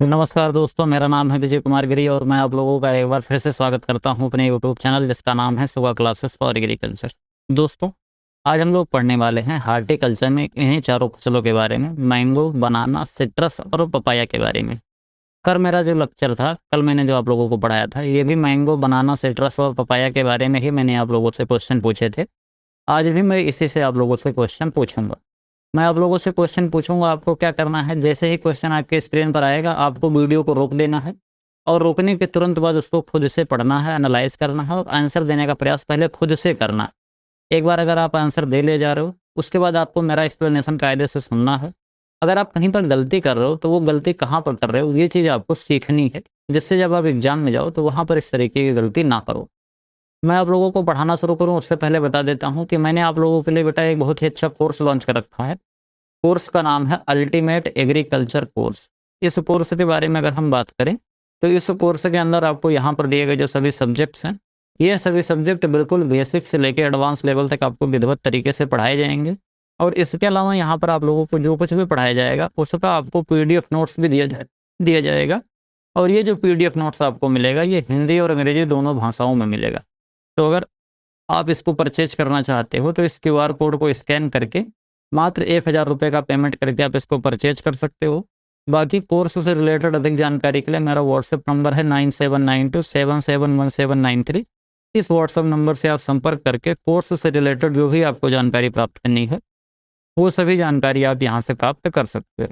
नमस्कार दोस्तों, मेरा नाम है विजय कुमार गिरी और मैं आप लोगों का एक बार फिर से स्वागत करता हूं अपने यूट्यूब चैनल जिसका नाम है सुगा क्लासेस फॉर एग्रीकल्चर। दोस्तों, आज हम लोग पढ़ने वाले हैं हार्टिकल्चर में इन्हीं चारों फसलों के बारे में, मैंगो, बनाना, सिट्रस और पपाया के बारे में। कल मेरा जो लेक्चर था, कल मैंने जो आप लोगों को पढ़ाया था, ये भी मैंगो, बनाना, सिट्रस और पपाया के बारे में ही मैंने आप लोगों से क्वेश्चन पूछे थे। आज भी मैं इसी से आप लोगों से क्वेश्चन पूछूंगा। मैं आप लोगों से क्वेश्चन पूछूंगा, आपको क्या करना है, जैसे ही क्वेश्चन आपके स्क्रीन पर आएगा आपको वीडियो को रोक देना है और रोकने के तुरंत बाद उसको खुद से पढ़ना है, एनालाइज करना है और आंसर देने का प्रयास पहले खुद से करना है। एक बार अगर आप आंसर दे ले जा रहे हो, उसके बाद आपको मेरा एक्सप्लेनेशन कायदे से सुनना है। अगर आप कहीं पर गलती कर रहे हो तो वो गलती कहाँ पर कर रहे हो, ये चीज़ आपको सीखनी है, जिससे जब आप एग्जाम में जाओ तो वहाँ पर इस तरीके की गलती ना करो। मैं आप लोगों को पढ़ाना शुरू करूँ उससे पहले बता देता हूँ कि मैंने आप लोगों के लिए बेटा एक बहुत ही अच्छा कोर्स लॉन्च कर रखा है। कोर्स का नाम है अल्टीमेट एग्रीकल्चर कोर्स। इस कोर्स के बारे में अगर हम बात करें, तो इस कोर्स के अंदर आपको यहाँ पर दिए गए जो सभी सब्जेक्ट्स हैं, ये सभी सब्जेक्ट बिल्कुल बेसिक से लेकर एडवांस लेवल तक आपको विधिवत तरीके से पढ़ाए जाएंगे। और इसके अलावा यहाँ पर आप लोगों को जो कुछ भी पढ़ाया जाएगा, उसका आपको पीडीएफ नोट्स भी दिया जाएगा। और ये जो पीडीएफ नोट्स आपको मिलेगा, ये हिंदी और अंग्रेजी दोनों भाषाओं में मिलेगा। तो अगर आप इसको परचेज करना चाहते हो, तो इस क्यूआर कोड को स्कैन करके मात्र 1000 रुपये का पेमेंट करके आप इसको परचेज कर सकते हो। बाकी कोर्स से रिलेटेड अधिक जानकारी के लिए मेरा व्हाट्सएप नंबर है 9792771793। इस व्हाट्सएप नंबर से आप संपर्क करके कोर्स से रिलेटेड जो भी आपको जानकारी प्राप्त करनी है, वो सभी जानकारी आप यहाँ से प्राप्त कर सकते हो।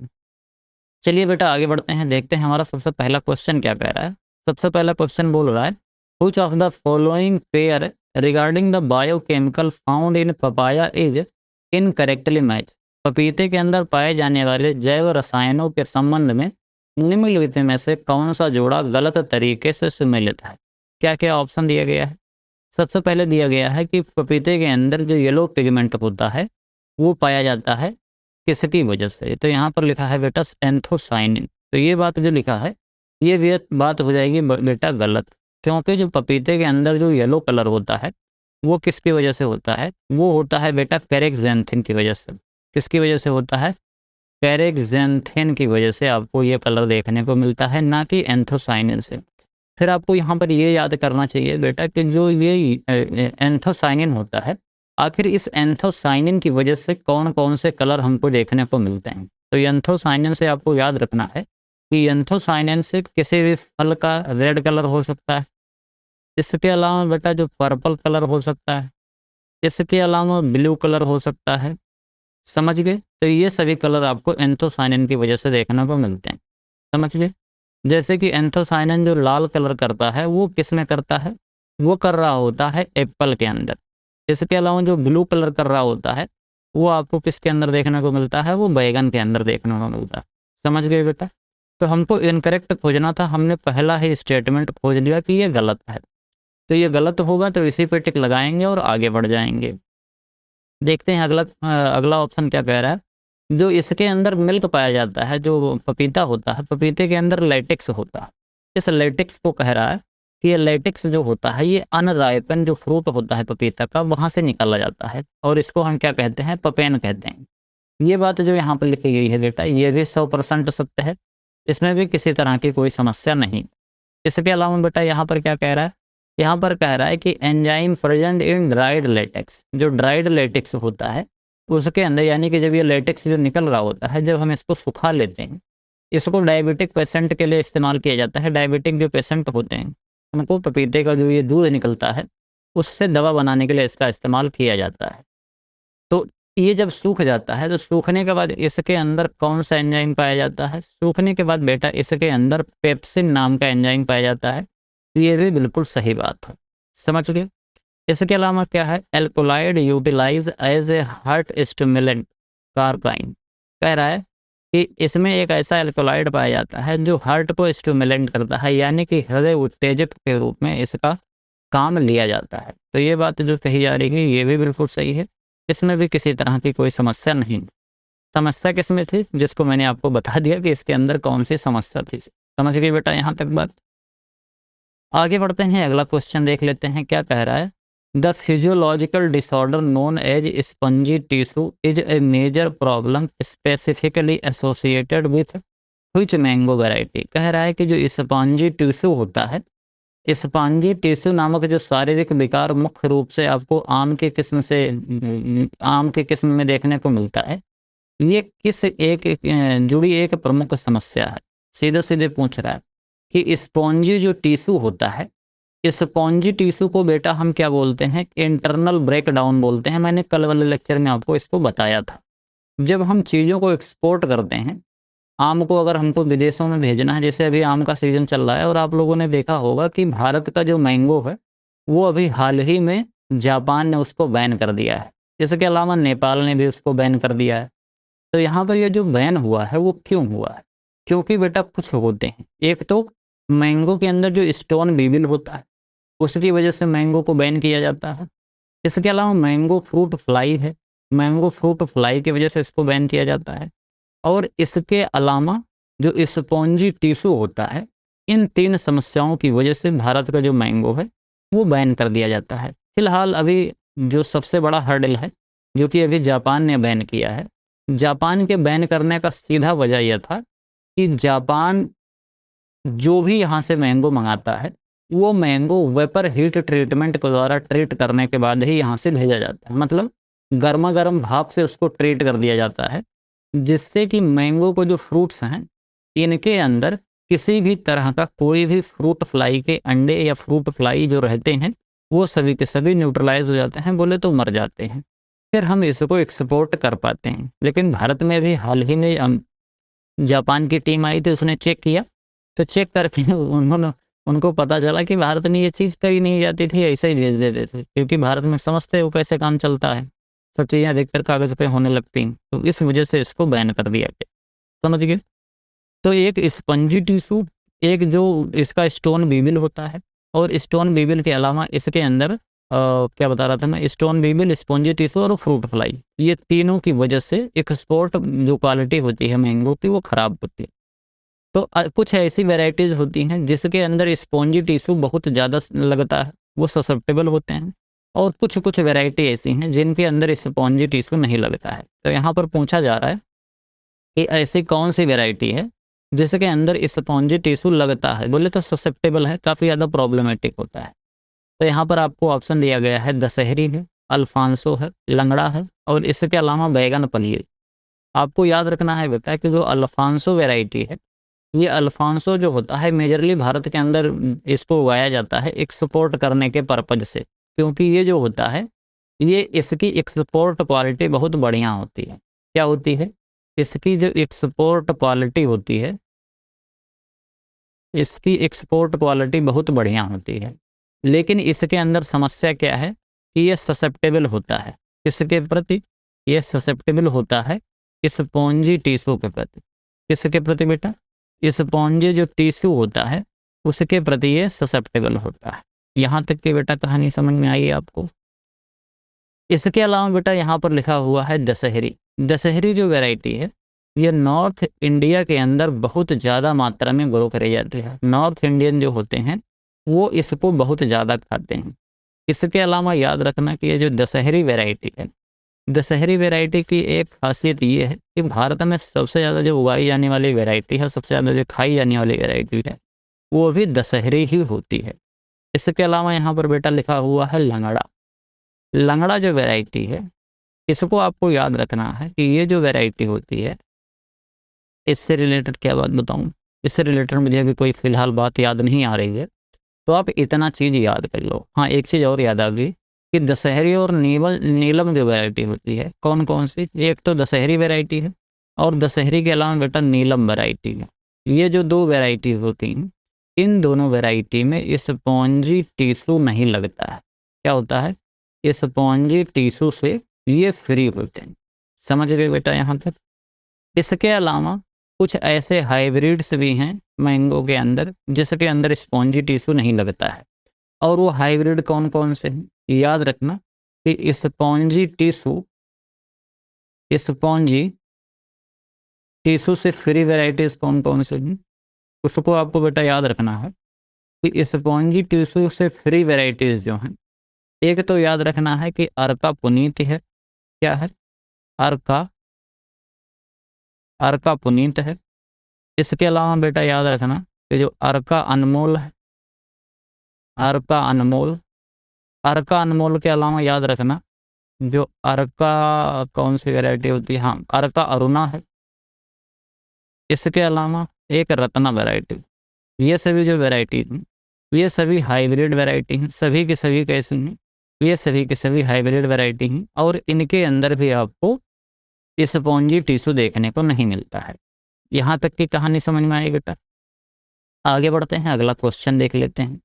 चलिए बेटा आगे बढ़ते हैं, देखते हैं हमारा सबसे पहला क्वेश्चन क्या कह रहा है। सबसे पहला क्वेश्चन बोल रहा है, which of the following pair regarding the biochemical found in papaya is incorrectly match. पपीते के अंदर पाए जाने वाले जैव रसायनों के संबंध में निम्नलिखित में से कौन सा जोड़ा गलत तरीके से सम्मिलित है। क्या क्या ऑप्शन दिया गया है। सबसे पहले दिया गया है कि पपीते के अंदर जो येलो पिगमेंट होता है वो पाया जाता है किसकी वजह से। तो यहाँ पर लिखा है बेटा एंथोसाइनिन। तो ये बात जो लिखा है, ये बात हो जाएगी बेटा गलत, क्योंकि जो पपीते के अंदर जो येलो कलर होता है वो किसकी वजह से होता है, वो होता है बेटा कैरेक्सेंथिन की वजह से। किसकी वजह से होता है, कैरेक्सेंथिन की वजह से आपको ये कलर देखने को मिलता है, ना कि एंथोसाइनिन से। फिर आपको यहाँ पर ये याद करना चाहिए बेटा कि जो ये एंथोसाइनिन होता है, आखिर इस एंथोसाइनिन की वजह से कौन कौन से कलर हमको देखने को मिलते हैं। तो एंथोसाइनिन से आपको याद रखना है कि एंथोसाइनिन से किसी भी फल का रेड कलर हो सकता है। इसके अलावा बेटा जो पर्पल कलर हो सकता है, इसके अलावा ब्लू कलर हो सकता है। समझ गए। तो ये सभी कलर आपको एंथोसाइनिन की वजह से देखने को मिलते हैं। समझ गए। जैसे कि एंथोसाइनिन जो लाल कलर करता है वो किस में करता है, वो कर रहा होता है एप्पल के अंदर। इसके अलावा जो ब्लू कलर कर रहा होता है वो आपको किसके अंदर देखने को मिलता है, वो बैगन के अंदर देखने को मिलता है। समझ गए बेटा। तो हमको इनकरेक्ट खोजना था, हमने पहला ही स्टेटमेंट खोज लिया कि ये गलत है। तो ये गलत होगा तो इसी पे टिक लगाएंगे और आगे बढ़ जाएंगे। देखते हैं अगला ऑप्शन क्या कह रहा है। जो इसके अंदर मिल्क पाया जाता है, जो पपीता होता है, पपीते के अंदर लेटेक्स होता है। इस लेटेक्स को कह रहा है कि ये लेटेक्स जो होता है ये अनराइपन जो फ्रूट होता है पपीता का, वहाँ से निकाला जाता है और इसको हम क्या कहते हैं, पपेन कहते हैं। ये बात जो यहाँ पर लिखी गई है बेटा, ये भी 100% सत्य है। इसमें भी किसी तरह की कोई समस्या नहीं। इसके अलावा बेटा यहाँ पर क्या कह रहा है, यहाँ पर कह रहा है कि enzyme present in dried latex. जो ड्राइड लेटेक्स होता है उसके अंदर, यानी कि जब ये लेटेक्स जो निकल रहा होता है, जब हम इसको सुखा लेते हैं, इसको डायबिटिक पेशेंट के लिए इस्तेमाल किया जाता है। डायबिटिक जो पेशेंट होते हैं उनको पपीते का जो ये दूध निकलता है उससे दवा बनाने के लिए इसका इस्तेमाल किया जाता है। तो ये जब सूख जाता है तो सूखने के बाद इसके अंदर कौन सा एंजाइम पाया जाता है, सूखने के बाद बेटा इसके अंदर पेप्सिन नाम का एंजाइम पाया जाता है। ये भी बिल्कुल सही बात है। समझ गए। इसके अलावा क्या है, alkaloid utilise as a heart stimulant carbine. कह रहा है कि इसमें एक ऐसा एल्कोलाइड पाया जाता है जो हार्ट को स्टिमुलेंट करता है, यानी कि हृदय उत्तेजक के रूप में इसका काम लिया जाता है। तो ये बात जो कही जा रही है ये भी बिल्कुल सही है। इसमें भी किसी तरह की कोई समस्या नहीं। समस्या किसमें थी, जिसको मैंने आपको बता दिया कि इसके अंदर कौन सी समस्या थी। समझ गए बेटा यहाँ तक बात। आगे बढ़ते हैं, अगला क्वेश्चन देख लेते हैं क्या कह रहा है। The physiological disorder known as spongy tissue is a major problem specifically associated with which mango variety, कह रहा है कि जो स्पॉन्जी टिश्यू होता है, स्पॉन्जी टिश्यू नामक जो शारीरिक विकार मुख्य रूप से आपको आम के किस्म से आम के किस्म में देखने को मिलता है। ये किस एक जुड़ी एक प्रमुख समस्या है। सीधे-सीधे पूछ रहा है कि स्पॉन्जी जो टिश्यू होता है, स्पॉन्जी टिश्यू को बेटा हम क्या बोलते हैं? इंटरनल ब्रेकडाउन बोलते हैं। मैंने कल वाले लेक्चर में आपको इसको बताया था। जब हम चीज़ों को एक्सपोर्ट करते हैं, आम को अगर हमको विदेशों में भेजना है, जैसे अभी आम का सीज़न चल रहा है और आप लोगों ने देखा होगा कि भारत का जो मैंगो है, वो अभी हाल ही में जापान ने उसको बैन कर दिया है। इसके अलावा नेपाल ने भी उसको बैन कर दिया है। तो यहाँ पर ये जो बैन हुआ है, वो क्यों हुआ है? क्योंकि बेटा कुछ होते हैं। एक तो मैंगो के अंदर जो स्टोन बीविल होता है, उसकी वजह से मैंगो को बैन किया जाता है। इसके अलावा मैंगो फ्रूट फ्लाई है, मैंगो फ्रूट फ्लाई की वजह से इसको बैन किया जाता है। और इसके अलावा जो स्पॉन्जी टिश्यू होता है, इन 3 समस्याओं की वजह से भारत का जो मैंगो है, वो बैन कर दिया जाता है। फिलहाल अभी जो सबसे बड़ा हर्डल है, जो कि अभी जापान ने बैन किया है। जापान के बैन करने का सीधा वजह यह था कि जापान जो भी यहाँ से मैंगो मंगाता है, वो मैंगो वेपर हीट ट्रीटमेंट के द्वारा ट्रीट करने के बाद ही यहाँ से भेजा जाता है। मतलब गरमा-गरम भाप से उसको ट्रीट कर दिया जाता है, जिससे कि मैंगो को जो फ्रूट्स हैं, इनके अंदर किसी भी तरह का कोई भी फ्रूट फ्लाई के अंडे या फ्रूट फ्लाई जो रहते हैं, वो सभी के सभी न्यूट्रलाइज़ हो जाते हैं, बोले तो मर जाते हैं। फिर हम इसको एक्सपोर्ट कर पाते हैं। लेकिन भारत में भी हाल ही में जापान की टीम आई थी, उसने चेक किया, तो चेक करके उन्होंने उनको पता चला कि भारत में ये चीज़ कहीं नहीं जाती थी, ऐसे ही भेज देते थे। क्योंकि भारत में समझते हो कैसे काम चलता है, सब चीज़ें अधिकतर कागज़ पे होने लगती हैं, तो इस वजह से इसको बैन कर दिया गया। समझ गए? तो एक स्पंजी टिश्यू, एक जो इसका स्टोन बीबिल होता है, और स्टोन बीबिल के अलावा इसके अंदर क्या बता रहा था मैं, स्टोन बीबिल, स्पॉन्जी टिश्यू और फ्रूट फ्लाई, ये तीनों की वजह से एक्सपोर्ट जो क्वालिटी होती है मैंगो की, वो ख़राब होती है। तो कुछ ऐसी वैराइटीज़ होती हैं जिसके अंदर स्पॉन्जी टिश्यू बहुत ज़्यादा लगता है, वो ससेप्टेबल होते हैं। और कुछ-कुछ वैराइटी ऐसी हैं जिनके अंदर स्पॉन्जी टिश्यू नहीं लगता है। तो यहाँ पर पूछा जा रहा है कि ऐसी कौन-सी वैराइटी है जिसके अंदर स्पॉन्जी टिश्यू लगता है? बोले तो ससेप्टेबल है, काफ़ी ज़्यादा प्रॉब्लमैटिक होता है। तो यहाँ पर आपको ऑप्शन दिया गया है, दशहरी है, अल्फांसो है, लंगड़ा है और इसके अलावा बैंगन पनीर। आपको याद रखना है बेटा कि जो अल्फांसो वैराइटी है, ये अल्फांसो जो होता है मेजरली भारत के अंदर इसको उगाया जाता है एक्सपोर्ट करने के पर्पज़ से। क्योंकि ये जो होता है, ये इसकी एक्सपोर्ट क्वालिटी बहुत बढ़िया होती है। क्या होती है? इसकी जो एक्सपोर्ट क्वालिटी होती है, इसकी एक्सपोर्ट क्वालिटी बहुत बढ़िया होती है। लेकिन इसके अंदर समस्या क्या है कि ये ससेप्टेबल होता है। किसके प्रति? ये ससेप्टेबल होता है स्पॉन्जी टिश्यू के प्रति। किसके प्रति बेटा? स्पॉन्जी जो टिश्यू होता है, उसके प्रति ये ससेप्टेबल होता है। यहाँ तक की बेटा कहानी समझ में आई आपको? इसके अलावा बेटा यहाँ पर लिखा हुआ है दशहरी। दशहरी जो वैराइटी है, ये नॉर्थ इंडिया के अंदर बहुत ज़्यादा मात्रा में ग्रो करी जाती है। नॉर्थ इंडियन जो होते हैं, वो इसको बहुत ज़्यादा खाते हैं। इसके अलावा याद रखना कि ये जो दशहरी वैराइटी है, दशहरी वैराइटी की एक ख़ासियत ये है कि भारत में सबसे ज़्यादा जो उगाई जाने वाली वैराइटी है, सबसे ज़्यादा जो खाई जाने वाली वैराइटी है, वो भी दशहरी ही होती है। इसके अलावा यहाँ पर बेटा लिखा हुआ है लंगड़ा। लंगड़ा जो वैराइटी है, इसको आपको याद रखना है कि ये जो वैराइटी होती है, इससे रिलेटेड क्या बात बताऊँ? इससे रिलेटेड मुझे अभी कोई फ़िलहाल बात याद नहीं आ रही है, तो आप इतना चीज़ याद कर लो। हाँ, एक चीज़ और याद आ गई कि दशहरी और नीलम जो वैराइटी होती है, कौन-कौन सी? एक तो दशहरी वैराइटी है और दशहरी के अलावा बेटा नीलम वैराइटी है। ये जो 2 वैराइटीज़ होती हैं, इन दोनों वैराइटी में स्पॉन्जी टिश्यू नहीं लगता है। क्या होता है? स्पॉन्जी टिश्यू से ये फ्री होते हैं। समझ गए बेटा यहाँ तक? इसके अलावा कुछ ऐसे हाइब्रिड्स भी हैं मैंगो के अंदर, जिसके अंदर स्पॉन्जी टिश्यू नहीं लगता है। और वो हाइब्रिड कौन-कौन से हैं? याद रखना कि स्पॉन्जी टिश्यू से फ्री वैराइटीज़ कौन-कौन से हैं? उसको आपको बेटा याद रखना है कि स्पॉन्जी टिश्यू से फ्री वैराइटीज़ जो हैं, एक तो याद रखना है कि अर्का पुनीत है। क्या है? अर्का अर्का पुनीत है। इसके अलावा बेटा याद रखना कि जो अर्का अनमोल है, अर्का अनमोल, अर्का अनमोल के अलावा याद रखना जो अर्का कौन सी वैरायटी होती है, हाँ अर्का अरुणा है। इसके अलावा एक रत्ना वैरायटी, ये सभी जो वैरायटी हैं ये सभी हाइब्रिड वैरायटी हैं, सभी के सभी कैसे हैं, ये सभी के सभी हाइब्रिड वैरायटी हैं और इनके अंदर भी आपको स्पॉन्जी टिश्यू देखने को नहीं मिलता है। यहाँ तक की कहानी समझ में आई बेटा। आगे बढ़ते हैं, अगला क्वेश्चन देख लेते हैं।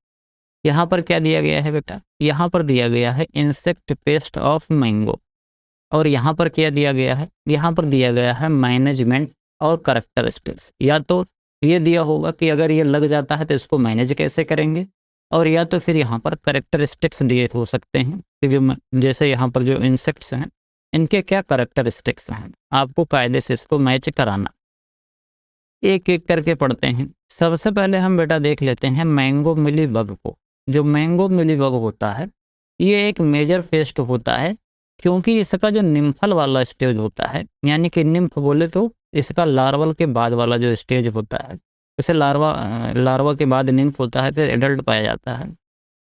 यहाँ पर क्या दिया गया है बेटा, यहाँ पर दिया गया है इंसेक्ट पेस्ट ऑफ मैंगो, और यहाँ पर क्या दिया गया है, यहाँ पर दिया गया है मैनेजमेंट और कैरेक्टरिस्टिक्स। या तो ये दिया होगा कि अगर ये लग जाता है तो इसको मैनेज कैसे करेंगे, और या तो फिर यहाँ पर कैरेक्टरिस्टिक्स दिए हो सकते हैं कि जो जैसे यहाँ पर जो इंसेक्ट्स हैं इनके क्या कैरेक्टरिस्टिक्स हैं, आपको कायदे से इसको मैच कराना। एक एक करके पढ़ते हैं। सबसे पहले हम बेटा देख लेते हैं मैंगो मिली बग को। जो मैंगो मिली बग होता है ये एक मेजर पेस्ट होता है, क्योंकि इसका जो निम्फल वाला स्टेज होता है, यानी कि निम्फ बोले तो इसका लार्वल के बाद वाला जो स्टेज होता है, जैसे लार्वा के बाद निम्फ होता है, फिर एडल्ट पाया जाता है।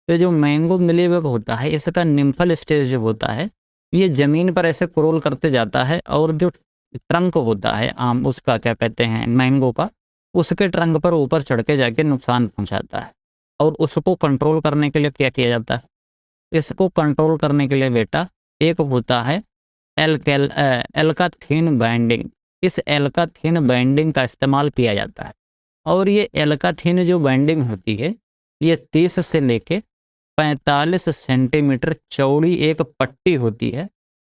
तो जो मैंगो मिली बग होता है इसका निम्फल स्टेज जो होता है ये ज़मीन पर ऐसे क्रोल करते जाता है, और जो ट्रंक होता है आम उसका क्या कहते हैं मैंगो का, उसके ट्रंक पर ऊपर चढ़ के जाके नुकसान पहुंचाता है। और उसको कंट्रोल करने के लिए क्या किया जाता है, इसको कंट्रोल करने के लिए बेटा एक होता है एल्काथीन बाइंडिंग। इस एल्काथीन बाइंडिंग का इस्तेमाल किया जाता है, और ये एल्काथीन जो बाइंडिंग होती है ये 30 से लेके 45 सेंटीमीटर चौड़ी एक पट्टी होती है,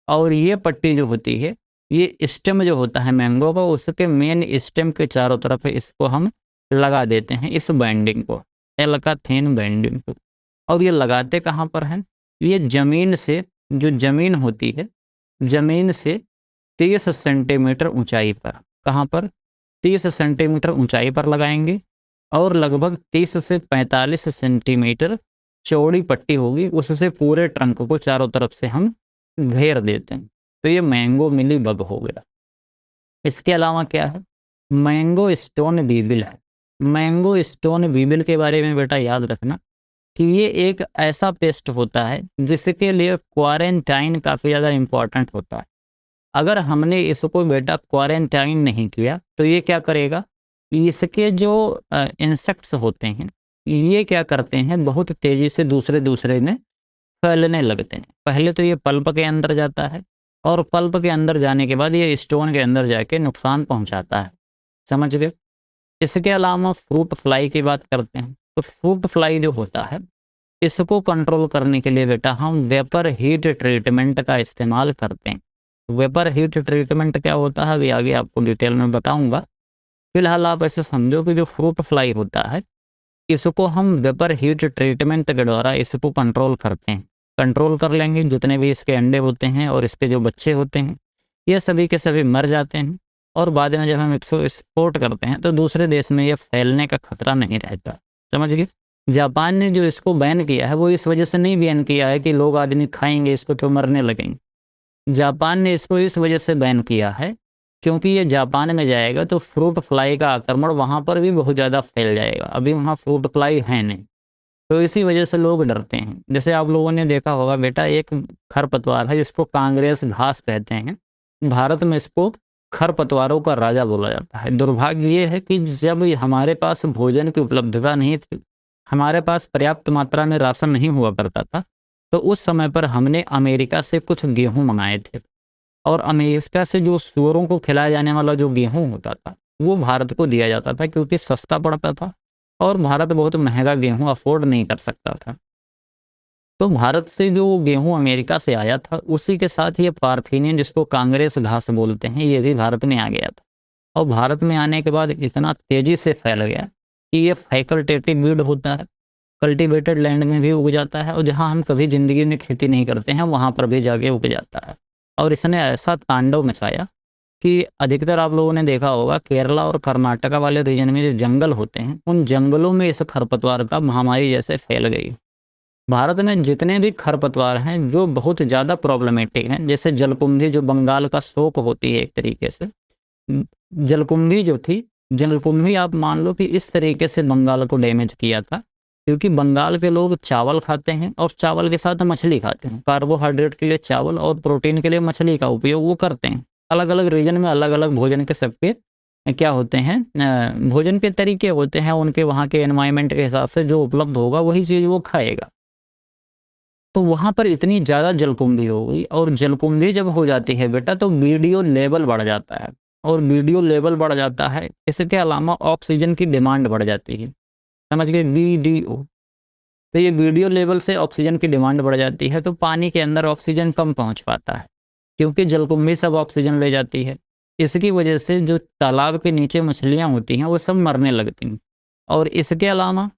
और ये पट्टी जो होती है ये स्टेम जो होता है मैंगो का उसके मेन स्टेम के चारों तरफ इसको हम लगा देते हैं, इस बाइंडिंग को, एल्काथीन बाइंडिंग को। और ये लगाते कहाँ पर हैं, ये ज़मीन से, जो ज़मीन होती है ज़मीन से 30 सेंटीमीटर ऊंचाई पर, कहाँ पर 30 सेंटीमीटर ऊंचाई पर लगाएंगे, और लगभग 30 से 45 सेंटीमीटर चौड़ी पट्टी होगी, उससे पूरे ट्रंक को चारों तरफ से हम घेर देते हैं। तो ये मैंगो मिली बग हो गया। इसके अलावा क्या है, मैंगो स्टोन बीबिल है। मैंगो स्टोन बीबिल के बारे में बेटा याद रखना कि ये एक ऐसा पेस्ट होता है जिसके लिए क्वारंटाइन काफ़ी ज़्यादा इम्पॉर्टेंट होता है। अगर हमने इसको बेटा क्वारंटाइन नहीं किया तो ये क्या करेगा, इसके जो इंसेक्ट्स होते हैं ये क्या करते हैं, बहुत तेज़ी से दूसरे में फैलने लगते हैं। पहले तो ये पल्प के अंदर जाता है, और पल्प के अंदर जाने के बाद ये स्टोन के अंदर जाके नुकसान पहुंचाता है। समझ गए। इसके अलावा फ्रूट फ्लाई की बात करते हैं, तो फ्रूट फ्लाई जो होता है इसको कंट्रोल करने के लिए बेटा हम वेपर हीट ट्रीटमेंट का इस्तेमाल करते हैं। वेपर हीट ट्रीटमेंट क्या होता है अभी आगे आपको डिटेल में बताऊंगा। फिलहाल आप ऐसे समझो कि जो फ्रूट फ्लाई होता है इसको हम वेपर हीट ट्रीटमेंट के द्वारा इसको कंट्रोल करते हैं। कंट्रोल कर लेंगे, जितने भी इसके अंडे होते हैं और इसके जो बच्चे होते हैं ये सभी के सभी मर जाते हैं, और बाद में जब हम इसको एक्सपोर्ट करते हैं तो दूसरे देश में ये फैलने का खतरा नहीं रहता। समझ गए। जापान ने जो इसको बैन किया है वो इस वजह से नहीं बैन किया है कि लोग आदमी खाएंगे इसको तो मरने लगेंगे। जापान ने इसको इस वजह से बैन किया है क्योंकि ये जापान में जाएगा तो फ्रूट फ्लाई का आक्रमण वहाँ पर भी बहुत ज़्यादा फैल जाएगा। अभी वहाँ फ्रूट फ्लाई है नहीं, तो इसी वजह से लोग डरते हैं। जैसे आप लोगों ने देखा होगा बेटा एक खरपतवार है जिसको कांग्रेस घास कहते हैं, भारत में इसको खरपतवारों का राजा बोला जाता है। दुर्भाग्य ये है कि जब हमारे पास भोजन की उपलब्धता नहीं थी, हमारे पास पर्याप्त मात्रा में राशन नहीं हुआ करता था, तो उस समय पर हमने अमेरिका से कुछ गेहूँ मंगाए थे, और अमेरिका से जो सूअरों को खिलाया जाने वाला जो गेहूँ होता था वो भारत को दिया जाता था क्योंकि सस्ता पड़ता था, और भारत बहुत महंगा गेहूँ अफोर्ड नहीं कर सकता था। तो भारत से जो गेहूँ अमेरिका से आया था उसी के साथ ये पार्थेनियन जिसको कांग्रेस घास बोलते हैं ये भी भारत में आ गया था, और भारत में आने के बाद इतना तेज़ी से फैल गया कि ये फैकल्टेटिव वीड होता है, कल्टीवेटेड लैंड में भी उग जाता है, और जहाँ हम कभी ज़िंदगी में खेती नहीं करते हैं वहाँ पर भी जाके उग जाता है। और इसने ऐसा तांडव मचाया कि अधिकतर आप लोगों ने देखा होगा केरला और कर्नाटका वाले रीजन में जो जंगल होते हैं उन जंगलों में इस खरपतवार का महामारी जैसे फैल गई। भारत में जितने भी खरपतवार हैं जो बहुत ज़्यादा प्रॉब्लमेटिक हैं, जैसे जलकुंभी जो बंगाल का शोक होती है एक तरीके से, जलकुंभी जो थी जलकुंभी आप मान लो कि इस तरीके से बंगाल को डैमेज किया था, क्योंकि बंगाल के लोग चावल खाते हैं और चावल के साथ मछली खाते हैं। कार्बोहाइड्रेट के लिए चावल और प्रोटीन के लिए मछली का उपयोग वो करते हैं। अलग-अलग रीजन में अलग-अलग भोजन के सबके क्या होते हैं, भोजन के तरीके होते हैं, उनके वहाँ के एनवायरनमेंट के हिसाब से जो उपलब्ध होगा वही चीज़ वो खाएगा। तो वहाँ पर इतनी ज़्यादा जलकुंभी हो गई, और जलकुंभी जब हो जाती है बेटा तो वीडियो लेवल बढ़ जाता है, और वीडियो लेवल बढ़ जाता है, इसके अलावा ऑक्सीजन की डिमांड बढ़ जाती है। समझ गए, वीडीओ। तो ये वीडियो लेवल से ऑक्सीजन की डिमांड बढ़ जाती है, तो पानी के अंदर ऑक्सीजन कम पहुँच पाता है, क्योंकि जलकुंभी सब ऑक्सीजन ले जाती है। इसकी वजह से जो तालाब के नीचे मछलियाँ होती हैं वो सब मरने लगती हैं। और इसके अलावा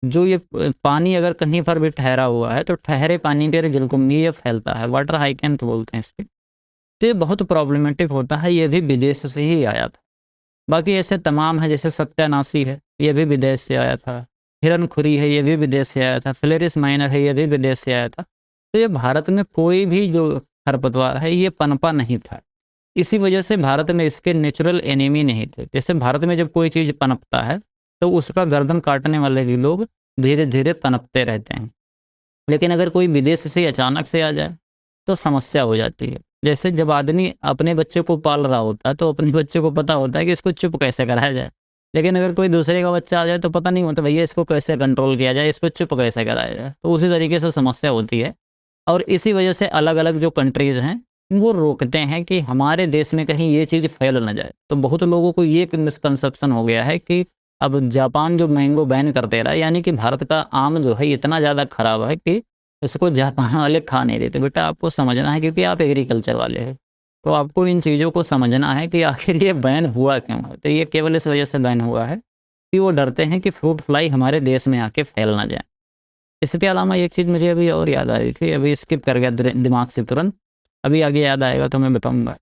जो ये पानी अगर कहीं पर भी ठहरा हुआ है, तो ठहरे पानी पे जलकुंभी ये फैलता है, वाटर हाइकेंथ बोलते हैं इसको। तो ये बहुत प्रॉब्लमेटिक होता है, ये भी विदेश से ही आया था। बाकी ऐसे तमाम है, जैसे सत्यानाशी है, ये भी विदेश से आया था। हिरनखुरी है, ये भी विदेश से आया था। फिलेरिस माइनर है, ये भी विदेश से आया था। तो ये भारत में कोई भी जो खरपतवार है ये पनपा नहीं था। इसी वजह से भारत में इसके नेचुरल एनिमी नहीं थे। जैसे भारत में जब कोई चीज़ पनपता है, तो उसका गर्दन काटने वाले भी लोग धीरे-धीरे पनपते रहते हैं। लेकिन अगर कोई विदेश से अचानक से आ जाए, तो समस्या हो जाती है। जैसे जब आदमी अपने बच्चे को पाल रहा होता है, तो अपने बच्चे को पता होता है कि इसको चुप कैसे कराया जाए। लेकिन अगर कोई दूसरे का बच्चा आ जाए, तो पता नहीं होता भैया इसको कैसे कंट्रोल किया जाए, इसको चुप कैसे कराया जाए। तो उसी तरीके से समस्या होती है, और इसी वजह से अलग-अलग जो कंट्रीज़ हैं, वो रोकते हैं कि हमारे देश में कहीं ये चीज़ फैल ना जाए। तो बहुत लोगों को ये एक मिसकंसेप्शन हो गया है कि अब जापान जो मैंगो बैन कर दे रहा है, यानी कि भारत का आम जो है इतना ज़्यादा खराब है कि इसको जापान वाले खा नहीं रहे। तो बेटा आपको समझना है, क्योंकि आप एग्रीकल्चर वाले हैं, तो आपको इन चीज़ों को समझना है कि आखिर ये बैन हुआ क्यों है। तो ये केवल इस वजह से बैन हुआ है कि वो डरते हैं कि फ्रूट फ्लाई हमारे देश में आके फैल ना जाए। इसके अलावा एक चीज़ मुझे अभी और याद आ रही थी, अभी स्किप कर गया दिमाग से तुरंत, अभी आगे याद आएगा तो मैं बताऊँगा।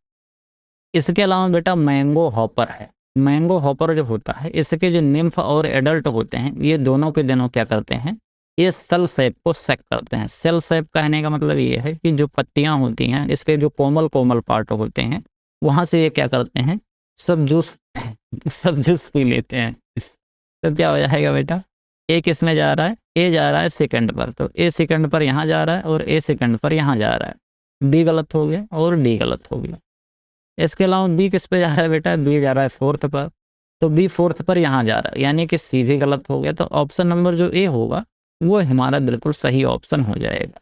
इसके अलावा बेटा मैंगो हॉपर है। मैंगो हॉपर जो होता है, इसके जो निम्फ और एडल्ट होते हैं, ये दोनों के दोनों क्या करते हैं, ये सेल शेप को सेक करते हैं। सेल शेप कहने का मतलब ये है कि जो पत्तियाँ होती हैं, इसके जो कोमल-कोमल पार्ट होते हैं, वहाँ से ये क्या करते हैं, सब जूस सब जूस पी लेते हैं। तो क्या हो जाएगा बेटा, ए किसमें जा रहा है, ए जा रहा है सेकंड पर, तो ए सेकंड पर यहाँ जा रहा है और ए सेकंड पर यहाँ जा रहा है। बी गलत हो गया और डी गलत हो गया। इसके अलावा बी किस पे जा रहा है बेटा, बी जा रहा है फोर्थ पर, तो बी फोर्थ पर यहाँ जा रहा है, यानी कि सी भी गलत हो गया। तो ऑप्शन नंबर जो ए होगा, वो हमारा बिल्कुल सही ऑप्शन हो जाएगा।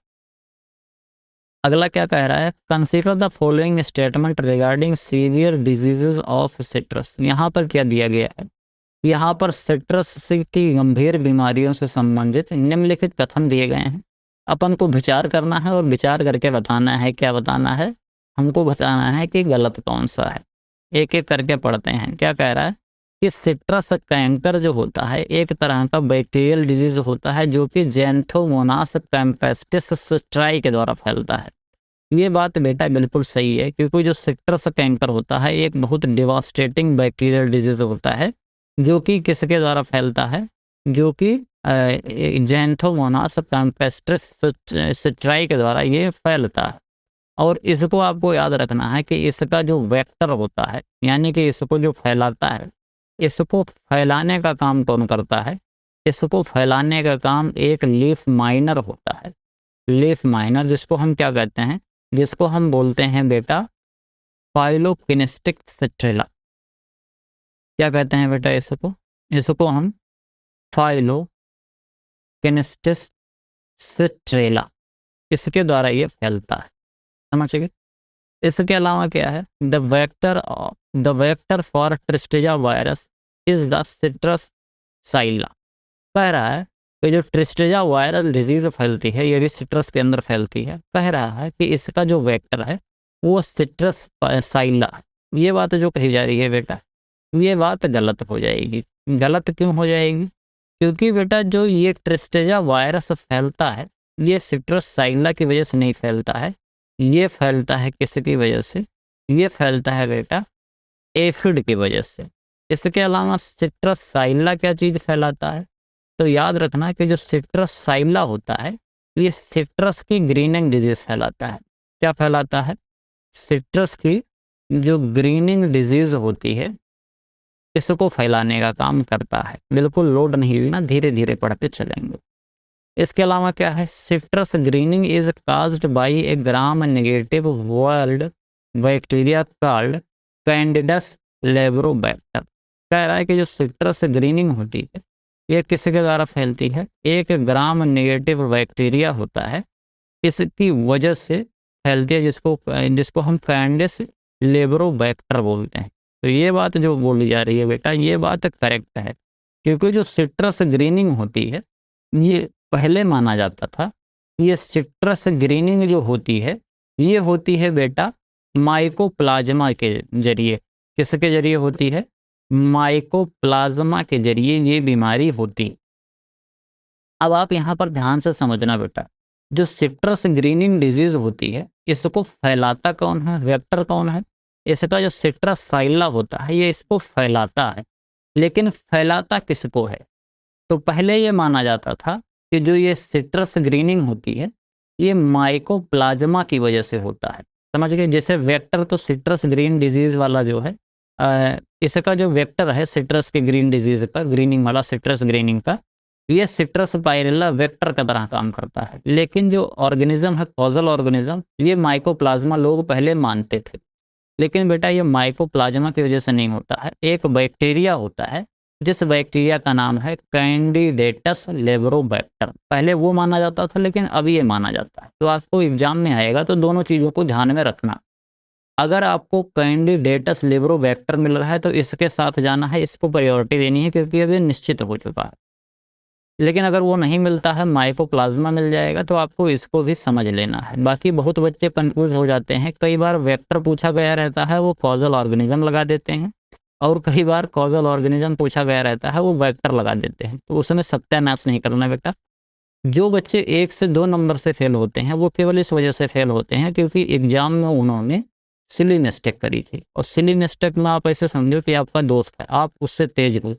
अगला क्या कह रहा है, consider the following statement regarding severe diseases of citrus. यहाँ पर क्या दिया गया है, यहाँ पर सिट्रस की गंभीर बीमारियों से संबंधित निम्नलिखित कथन दिए गए हैं। अपन को विचार करना है और विचार करके बताना है। क्या बताना है, हमको बताना है कि गलत कौन सा है। एक एक करके पढ़ते हैं। क्या कह रहा है कि सिट्रस कैंकर जो होता है एक तरह का बैक्टीरियल डिजीज होता है, जो कि जैंथोमोनास टेम्पेस्टिस सिट्राई के द्वारा फैलता है। ये बात बेटा बिल्कुल सही है, क्योंकि जो सिट्रस कैंकर होता है एक बहुत डिवास्टेटिंग बैक्टीरियल डिजीज होता है, जो कि किसके द्वारा फैलता है, जो कि जैंथोमोनास टेम्पेस्टिस सिट्राई के द्वारा ये फैलता है। और इसको आपको याद रखना है कि इसका जो वेक्टर होता है, यानी कि इसको जो फैलाता है, इसको फैलाने का काम कौन करता है, इसको फैलाने का काम एक लीफ माइनर होता है। लीफ माइनर, जिसको हम क्या कहते हैं, जिसको हम बोलते हैं बेटा फाइलोकिनेस्टिक सिट्रेला। क्या कहते हैं बेटा इसको, इसको हम फाइलोकिनेस्टिक सिट्रेला, इसके द्वारा ये फैलता है। समझ गए। इसके अलावा क्या है, the vector for tristeza virus is the citrus psylla. कह रहा है कि जो ट्रिस्टेजा वायरल डिजीज फैलती है, ये भी सिट्रस के अंदर फैलती है। कह रहा है कि इसका जो वेक्टर है वो सिट्रस साइला। ये बात जो कही जा रही है बेटा, ये बात गलत हो जाएगी। गलत क्यों हो जाएगी, क्योंकि बेटा जो ये ट्रिस्टेजा वायरस फैलता है, ये सिट्रस साइला की वजह से नहीं फैलता है। ये फैलता है किसकी वजह से, ये फैलता है बेटा एफिड की वजह से। इसके अलावा सिट्रस साइला क्या चीज़ फैलाता है, तो याद रखना कि जो सिट्रस साइला होता है, ये सिट्रस की ग्रीनिंग डिजीज फैलाता है। क्या फैलाता है, सिट्रस की जो ग्रीनिंग डिजीज होती है, इसको फैलाने का काम करता है। बिल्कुल लोड नहीं लेना, धीरे धीरे पढ़ते चलेंगे। इसके अलावा क्या है, citrus greening is caused by a gram negative walled bacteria called Candidatus Liberibacter. कह रहा है कि जो सिट्रस ग्रीनिंग होती है ये किसके द्वारा फैलती है, एक ग्राम नेगेटिव बैक्टीरिया होता है, इसकी वजह से फैलती है, जिसको हम कैंडिस लेब्रोबैक्टर बोलते हैं। तो ये बात जो बोली जा रही है बेटा, ये बात करेक्ट है, क्योंकि जो सिट्रस ग्रीनिंग होती है ये पहले माना जाता था, ये सिट्रस ग्रीनिंग जो होती है ये होती है बेटा माइकोप्लाज्मा के जरिए। किसके जरिए होती है, माइकोप्लाज्मा के जरिए ये बीमारी होती। अब आप यहाँ पर ध्यान से समझना बेटा, जो सिट्रस ग्रीनिंग डिजीज होती है इसको फैलाता कौन है, वेक्टर कौन है, इसका जो सिट्रस साइला होता है ये इसको फैलाता है। लेकिन फैलाता किसको है, तो पहले ये माना जाता था कि जो ये सिट्रस ग्रीनिंग होती है ये माइकोप्लाज्मा की वजह से होता है। समझ गए, जैसे वेक्टर तो सिट्रस ग्रीन डिजीज वाला जो है इसका जो वेक्टर है सिट्रस के ग्रीन डिजीज का, ग्रीनिंग वाला सिट्रस ग्रीनिंग का, ये सिट्रस पायरेला वेक्टर का तरह काम करता है। लेकिन जो ऑर्गेनिज्म है कॉजल ऑर्गेनिज्म, ये माइकोप्लाज्मा लोग पहले मानते थे। लेकिन बेटा ये माइकोप्लाज्मा की वजह से नहीं होता है, एक बैक्टीरिया होता है जिस बैक्टीरिया का नाम है कैंडिडेटस लेब्रोबैक्टर। पहले वो माना जाता था लेकिन अब ये माना जाता है। तो आपको एग्जाम में आएगा तो दोनों चीज़ों को ध्यान में रखना। अगर आपको कैंडिडेटस लेब्रोबैक्टर मिल रहा है तो इसके साथ जाना है, इसको प्रायोरिटी देनी है क्योंकि अब ये निश्चित हो चुका है। लेकिन अगर वो नहीं मिलता है, माइकोप्लाज्मा मिल जाएगा, तो आपको इसको भी समझ लेना है। बाकी बहुत बच्चे कंफ्यूज हो जाते हैं, कई बार वेक्टर पूछा गया रहता है वो कॉजल ऑर्गेनिज्म लगा देते हैं, और कई बार कॉजल ऑर्गेनिज्म पूछा गया रहता है वो वेक्टर लगा देते हैं। तो उसमें सत्यानाश नहीं करना बेटा। जो बच्चे 1 से 2 नंबर से फेल होते हैं वो केवल इस वजह से फेल होते हैं क्योंकि एग्जाम में उन्होंने सिली मिस्टेक करी थी। और सिली मिस्टेक में आप ऐसे समझो कि आपका दोस्त है, आप उससे तेज हो,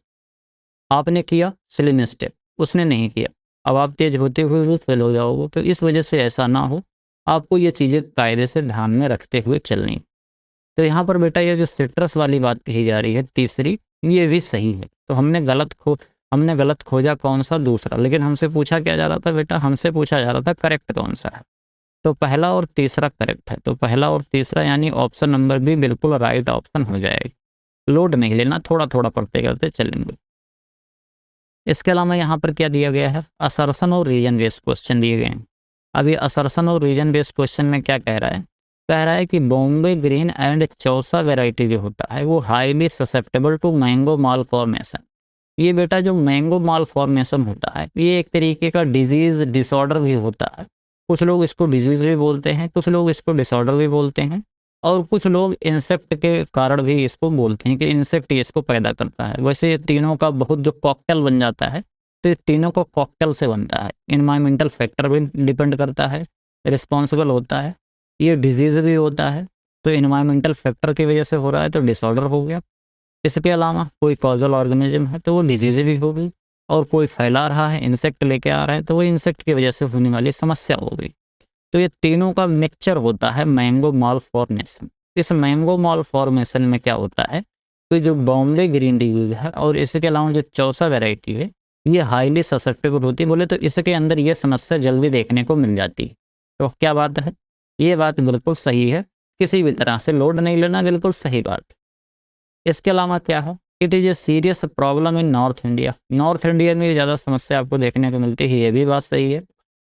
आपने किया सिली मिस्टेक, उसने नहीं किया, अब आप तेज होते हुए भी फेल हो जाओगे। तो इस वजह से ऐसा ना हो, आपको ये चीज़ें कायदे से ध्यान में रखते हुए चलनी। तो यहाँ पर बेटा ये जो सिट्रस वाली बात कही जा रही है तीसरी, ये भी सही है। तो हमने गलत खोजा कौन सा, दूसरा। लेकिन हमसे पूछा क्या जा रहा था बेटा, हमसे पूछा जा रहा था करेक्ट कौन सा है। तो पहला और तीसरा करेक्ट है। तो पहला और तीसरा यानी ऑप्शन नंबर बी बिल्कुल राइट ऑप्शन हो जाएगा। लोड नहीं लेना, थोड़ा थोड़ा पढ़ते करते चलेंगे। इसके अलावा यहाँ पर क्या दिया गया है, असर्शन और रीजन बेस्ड क्वेश्चन दिए गए हैं। अभी असर्शन और रीजन बेस्ड क्वेश्चन में क्या कह रहा है कि Bombay green and Chausa variety जो होता है वो highly susceptible to mango malformation. ये बेटा जो मैंगो माल फॉर्मेशन होता है ये एक तरीके का डिजीज डिसऑर्डर भी होता है। कुछ लोग इसको डिजीज भी बोलते हैं, कुछ लोग इसको डिसऑर्डर भी बोलते हैं, और कुछ लोग इंसेक्ट के कारण भी इसको बोलते हैं कि इंसेक्ट इसको पैदा करता है। वैसे ये तीनों का बहुत जो कॉकटेल बन जाता है, तो ये तीनों को कॉकटेल से बनता है। इन्वायरमेंटल फैक्टर भी डिपेंड करता है, रिस्पॉन्सिबल होता है, ये डिजीज़ भी होता है। तो इन्वायरमेंटल फैक्टर की वजह से हो रहा है तो डिसऑर्डर हो गया। इसके अलावा कोई कॉजल ऑर्गेनिज्म है तो वो डिजीज़ भी हो गई, और कोई फैला रहा है, इंसेक्ट लेके आ रहा है, तो वो इंसेक्ट की वजह से होने वाली समस्या हो गई। तो ये तीनों का मिक्सचर होता है मैंगो माल फॉर्मेशन। इस मैंगो माल फॉर्मेशन में क्या होता है कि जो बॉम्बे ग्रीन डिजीज है और इसके अलावा जो चौसा वैरायटी है ये हाईली ससेप्टेबल होती है। बोले तो इसके अंदर ये समस्या जल्दी देखने को मिल जाती है। तो क्या बात है, ये बात बिल्कुल सही है, किसी भी तरह से लोड नहीं लेना, बिल्कुल सही बात। इसके अलावा क्या है, it is a serious problem in north India. North India में ज़्यादा समस्या आपको देखने को मिलती है, ये भी बात सही है।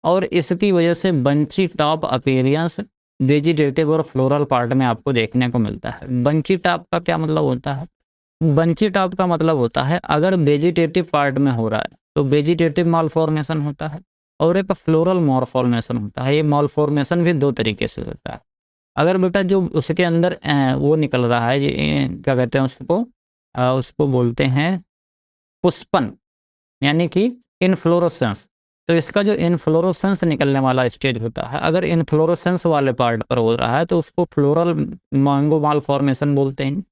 और इसकी वजह से बंची टॉप अपीयरेंस वेजिटेटिव और फ्लोरल पार्ट में आपको देखने को मिलता है। बंची टॉप का क्या मतलब होता है, बंची टॉप का मतलब होता है अगर वेजिटेटिव पार्ट में हो रहा है तो वेजिटेटिव माल फॉर्मेशन होता है, और एक फ्लोरल माल फॉर्मेशन होता है। ये माल फॉर्मेशन भी दो तरीके से होता है। अगर बेटा जो उसके अंदर वो निकल रहा है, ये क्या कहते हैं उसको बोलते हैं पुष्पन, यानी कि इनफ्लोरोसेंस। तो इसका जो इनफ्लोरोसेंस निकलने वाला स्टेज होता है, अगर इनफ्लोरोसेंस वाले पार्ट पर हो रहा है तो उसको फ्लोरल मैंगो माल फॉर्मेशन बोलते हैं।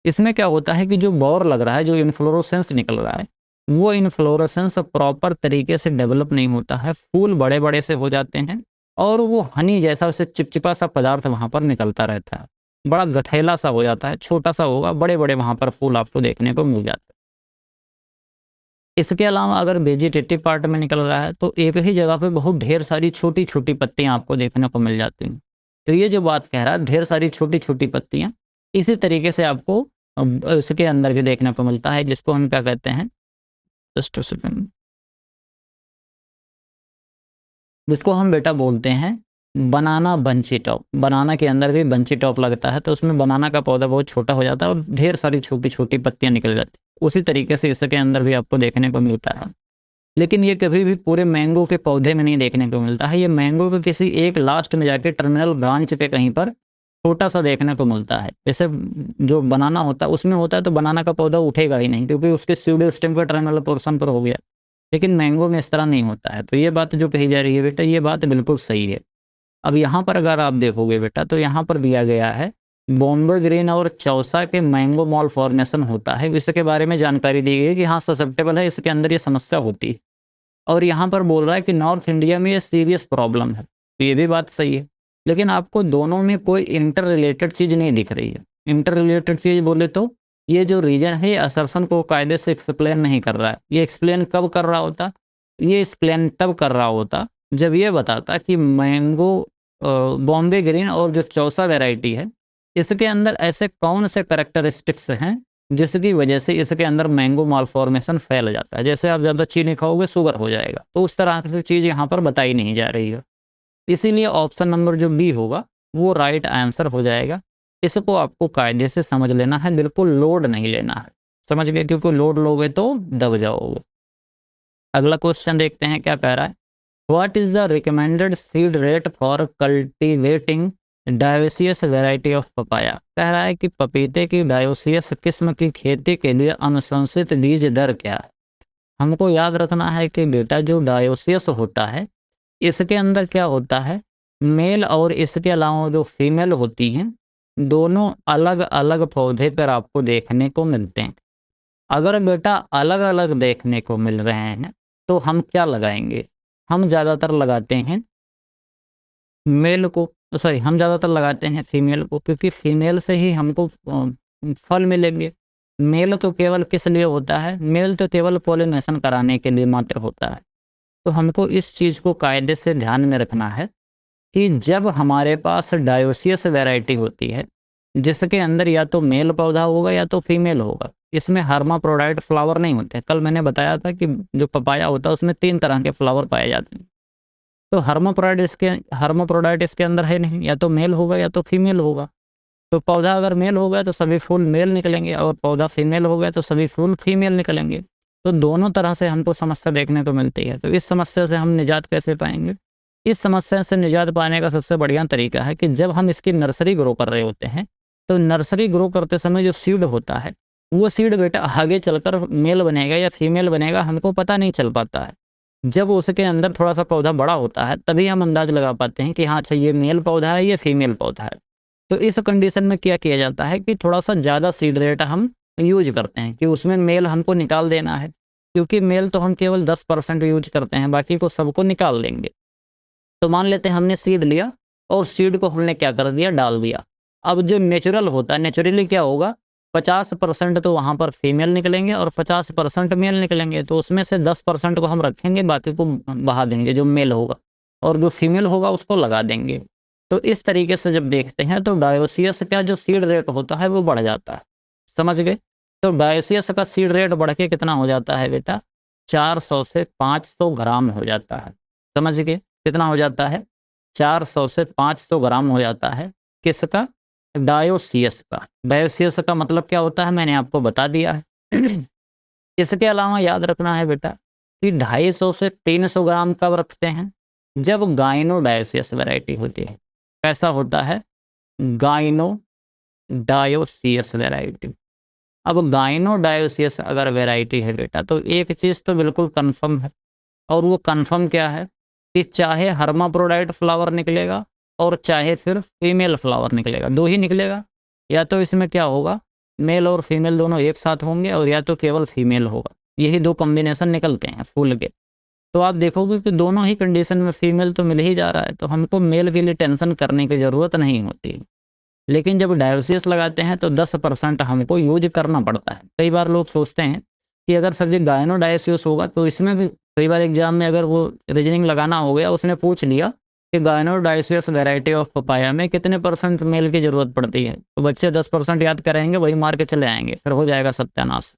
इसमें क्या होता है कि जो बौर लग रहा है, जो इनफ्लोरोसेंस निकल रहा है, वो इनफ्लोरेसेंस प्रॉपर तरीके से डेवलप नहीं होता है। फूल बड़े बड़े से हो जाते हैं और वो हनी जैसा उसे चिपचिपा सा पदार्थ वहाँ पर निकलता रहता है। बड़ा गठैला सा हो जाता है, छोटा सा होगा, बड़े-बड़े वहाँ पर फूल आपको देखने को मिल जाते हैं। इसके अलावा अगर वेजिटेटिव पार्ट में निकल रहा है तो एक ही जगह पे बहुत ढेर सारी छोटी-छोटी पत्तियाँ आपको देखने को मिल जाती हैं। तो ये जो बात कह रहा है ढेर सारी छोटी-छोटी पत्तियाँ, इसी तरीके से आपको इसके अंदर भी देखने को मिलता है जिसको हम क्या कहते हैं, जस्ट अ सेकंड, जिसको हम बेटा बोलते हैं बनाना बंची टॉप। बनाना के अंदर भी बंची टॉप लगता है तो उसमें बनाना का पौधा बहुत छोटा हो जाता है और ढेर सारी छोटी-छोटी पत्तियाँ निकल जाती हैं। उसी तरीके से इसके अंदर भी आपको देखने को मिलता है। लेकिन ये कभी भी पूरे मैंगो के पौधे में नहीं देखने को मिलता है। ये मैंगो के किसी एक लास्ट में जाके टर्मिनल ब्रांच पे कहीं पर छोटा-सा देखने को मिलता है। जैसे जो बनाना होता है उसमें होता है तो बनाना का पौधा उठेगा ही नहीं क्योंकि उसके स्यूडो स्टेम का टर्मिनल पोर्शन पर हो गया। लेकिन मैंगो में इस तरह नहीं होता है। तो ये बात जो कही जा रही है बेटा, ये बात बिल्कुल सही है। अब यहाँ पर अगर आप देखोगे बेटा तो यहाँ पर दिया गया है बॉम्बे ग्रीन और चौसा के मैंगो मॉल फॉर्मेशन होता है। इसके बारे में जानकारी दी गई है कि हाँ ससेप्टेबल है, इसके अंदर ये समस्या होती है। और यहाँ पर बोल रहा है कि नॉर्थ इंडिया में ये सीरियस प्रॉब्लम है। तो ये भी बात सही है। लेकिन आपको दोनों में कोई इंटर रिलेटेड चीज़ नहीं दिख रही है। इंटर रिलेटेड चीज़ बोले तो ये जो रीजन है ये असर्शन को कायदे से एक्सप्लेन नहीं कर रहा है। ये एक्सप्लेन कब कर रहा होता? ये एक्सप्लेन तब कर रहा होता जब ये बताता कि मैंगो बॉम्बे ग्रीन और जो चौसा वैरायटी है, इसके अंदर ऐसे कौन से कैरेक्टरिस्टिक्स हैं जिसकी वजह से इसके अंदर मैंगो मालफॉर्मेशन फैल जाता है। जैसे आप ज़्यादा चीनी खाओगे शुगर हो जाएगा, तो उस तरह से चीज़ यहाँ पर बताई नहीं जा रही है। इसीलिए ऑप्शन नंबर जो बी होगा वो राइट आंसर हो जाएगा। इसको आपको कायदे से समझ लेना है, बिल्कुल लोड नहीं लेना है। समझ गए? क्योंकि लोड लोगे तो दब जाओगे। अगला क्वेश्चन देखते हैं क्या कह रहा है। What is the recommended seed rate for cultivating dioecious variety of papaya? कह रहा है कि पपीते की डायोसियस किस्म की खेती के लिए अनुशंसित बीज दर क्या है। हमको याद रखना है कि बेटा जो डायोसियस होता है इसके अंदर क्या होता है, मेल और इसके अलावा जो फीमेल होती हैं दोनों अलग अलग पौधे पर आपको देखने को मिलते हैं। अगर बेटा अलग अलग देखने को मिल रहे हैं तो हम क्या लगाएंगे, हम ज़्यादातर लगाते हैं मेल को, सॉरी हम ज़्यादातर लगाते हैं फीमेल को क्योंकि फीमेल से ही हमको फल मिलेंगे। मेल तो केवल किस लिए होता है, मेल तो केवल पॉलिनेशन कराने के लिए मात्र होता है। तो हमको इस चीज़ को कायदे से ध्यान में रखना है कि जब हमारे पास डायोसियस वैरायटी होती है जिसके अंदर या तो मेल पौधा होगा या तो फीमेल होगा, इसमें हर्माफ्रोडाइट फ्लावर नहीं होते। कल मैंने बताया था कि जो पपाया होता है उसमें 3 तरह के फ्लावर पाए जाते हैं। तो हर्माफ्रोडाइट इसके अंदर है नहीं, या तो मेल होगा या तो फीमेल होगा। तो पौधा अगर मेल हो गया तो सभी फूल मेल निकलेंगे और पौधा फीमेल हो गया तो सभी फूल फीमेल निकलेंगे। तो दोनों तरह से हमको समस्या देखने को मिलती है। तो इस समस्या से हम निजात कैसे पाएँगे? इस समस्या से निजात पाने का सबसे बढ़िया तरीका है कि जब हम इसकी नर्सरी ग्रो कर रहे होते हैं, तो नर्सरी ग्रो करते समय जो सीड होता है, वो सीड बेटा आगे चलकर मेल बनेगा या फीमेल बनेगा हमको पता नहीं चल पाता है। जब उसके अंदर थोड़ा-सा पौधा बड़ा होता है, तभी हम अंदाज़ लगा पाते हैं कि हाँ, अच्छा ये मेल पौधा है, ये फीमेल पौधा है। तो इस कंडीशन में क्या किया जाता है कि थोड़ा-सा ज़्यादा सीड रेट हम यूज़ करते हैं कि उसमें मेल हमको निकाल देना है। क्योंकि मेल तो हम केवल 10% यूज़ करते हैं, बाकी को सबको निकाल देंगे। तो मान लेते हैं हमने सीड लिया और सीड को हमने क्या कर दिया, डाल दिया। अब जो नेचुरल होता है, नेचुरली क्या होगा, 50% तो वहाँ पर फीमेल निकलेंगे और 50% मेल निकलेंगे। तो उसमें से 10% को हम रखेंगे, बाकी को बहा देंगे जो मेल होगा, और जो फीमेल होगा उसको लगा देंगे। तो इस तरीके से जब देखते हैं तो डायोसियस का जो सीड रेट होता है वो बढ़ जाता है। समझ गए? तो डायोसियस का सीड रेट बढ़ के कितना हो जाता है बेटा, 400 से 500 ग्राम हो जाता है। समझ गए? कितना हो जाता है? 400 से 500 ग्राम हो जाता है। किसका? डायोसियस का। डायोसियस का मतलब क्या होता है मैंने आपको बता दिया है। इसके अलावा याद रखना है बेटा कि 250 से 300 ग्राम कब रखते हैं? जब गाइनोडायोसियस वैरायटी होती है। कैसा होता है? गाइनोडायोसियस वैरायटी। अब गाइनोडायोसियस अगर वैरायटी है बेटा तो एक चीज़ तो बिल्कुल कन्फर्म है, और वो कन्फर्म क्या है कि चाहे हर्माफ्रोडाइट फ्लावर निकलेगा और चाहे फिर फीमेल फ्लावर निकलेगा, 2 ही निकलेगा। या तो इसमें क्या होगा, मेल और फीमेल दोनों एक साथ होंगे, और या तो केवल फीमेल होगा। यही 2 कॉम्बिनेशन निकलते हैं फूल के। तो आप देखोगे कि दोनों ही कंडीशन में फीमेल तो मिल ही जा रहा है, तो हमको मेल के लिए टेंशन करने की ज़रूरत नहीं होती। लेकिन जब डायोसियस लगाते हैं तो 10% हमको यूज करना पड़ता है। कई बार लोग सोचते हैं कि अगर सब्जेक्ट गायनो-डायोसियस होगा तो इसमें भी कई बार एग्ज़ाम में अगर वो रीज़निंग लगाना हो गया, उसने पूछ लिया कि गायनो-डायोसियस वैरायटी ऑफ पपाया में कितने परसेंट मेल की ज़रूरत पड़ती है? तो बच्चे 10% याद करेंगे, वही मार के चले आएँगे, फिर हो जाएगा सत्यानाश।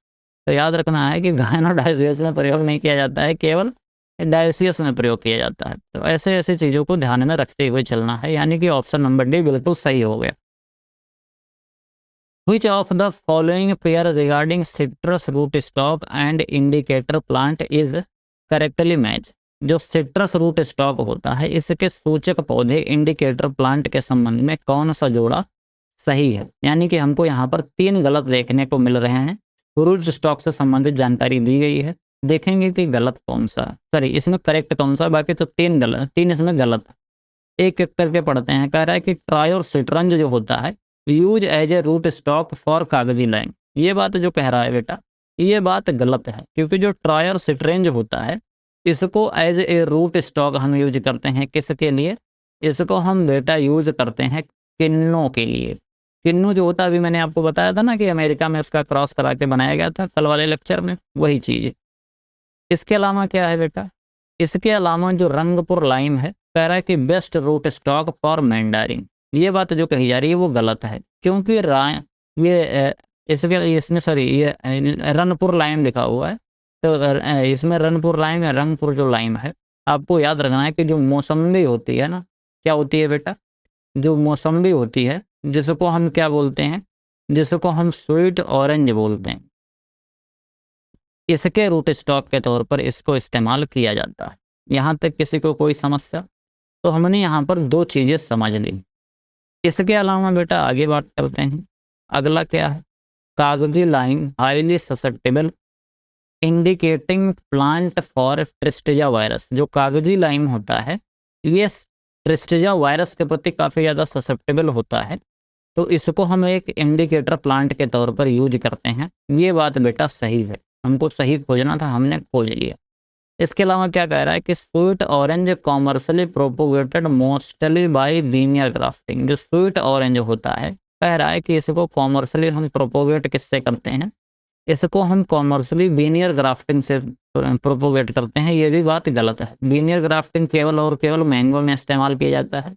तो याद रखना है कि गायनो-डायोसियस में प्रयोग नहीं किया जाता है, केवल डायोसियस में प्रयोग किया जाता है। तो ऐसे-ऐसे चीज़ों को ध्यान में रखते हुए चलना है, यानी कि ऑप्शन नंबर डी बिल्कुल सही हो गया। Which of the following pair regarding citrus rootstock and indicator plant is correctly match? जो सिट्रस रूट स्टॉक होता है, इसके सूचक पौधे इंडिकेटर प्लांट के संबंध में कौन सा जोड़ा सही है? यानी कि हमको यहाँ पर 3 गलत देखने को मिल रहे हैं। रूट स्टॉक से संबंधित जानकारी दी गई है। देखेंगे कि गलत कौन-सा, सॉरी इसमें करेक्ट कौन-सा, बाकी तो 3 इसमें गलत है। एक-एक करके पढ़ते हैं। कह रहा है कि ट्रायोसिट्रंज जो होता है, use as a root stock for kagzi lime. ये बात जो कह रहा है बेटा, ये बात गलत है, क्योंकि जो ट्रायोसिट्रंज होता है, इसको एज़ ए रूट स्टॉक हम यूज़ करते हैं किसके लिए? इसको हम बेटा यूज़ करते हैं किन्नों के लिए। किन्नू जो होता है, अभी मैंने आपको बताया था ना कि अमेरिका में उसका क्रॉस करा के बनाया गया था कल वाले लेक्चर में, वही चीज़ है। इसके अलावा क्या है बेटा? इसके अलावा जो रंगपुर लाइम है, कह रहा है कि best route stock for mandarin. ये बात जो कही जा रही है वो गलत है, क्योंकि ये इसके इसमें सॉरी ये रनपुर लाइम लिखा हुआ है। तो इसमें रनपुर लाइम या रंगपुर जो लाइम है, आपको याद रखना है कि जो मौसम्बी होती है ना, क्या होती है बेटा? जो मौसम्बी होती है, जिसको हम क्या बोलते हैं? जिसको हम स्वीट ऑरेंज बोलते हैं। इसके रूट स्टॉक के तौर पर इसको इस्तेमाल किया जाता है। यहाँ तक किसी को कोई समस्या? तो हमने यहाँ पर 2 चीज़ें समझ ली। इसके अलावा बेटा आगे बात करते हैं। अगला क्या है? Kagzi lime highly susceptible indicating plant for tristeza virus. जो कागजी लाइम होता है, ये ट्रिस्टिजा वायरस के प्रति काफ़ी ज़्यादा ससेप्टेबल होता है। तो इसको हम एक इंडिकेटर प्लांट के तौर पर यूज़ करते हैं। ये बात बेटा सही है। हमको सही खोजना था, हमने खोज लिया। इसके अलावा क्या कह रहा है कि sweet orange commercially propagated mostly bye linear grafting. जो स्वीट ऑरेंज होता है, कह रहा है कि इसको कॉमर्शियली हम प्रोपोगेट किससे करते हैं? इसको हम कॉमर्शियली लीनियर ग्राफ्टिंग से प्रोपोगेट करते हैं। ये भी बात गलत है। लीनियर ग्राफ्टिंग केवल और केवल मैंगो में इस्तेमाल किया जाता है,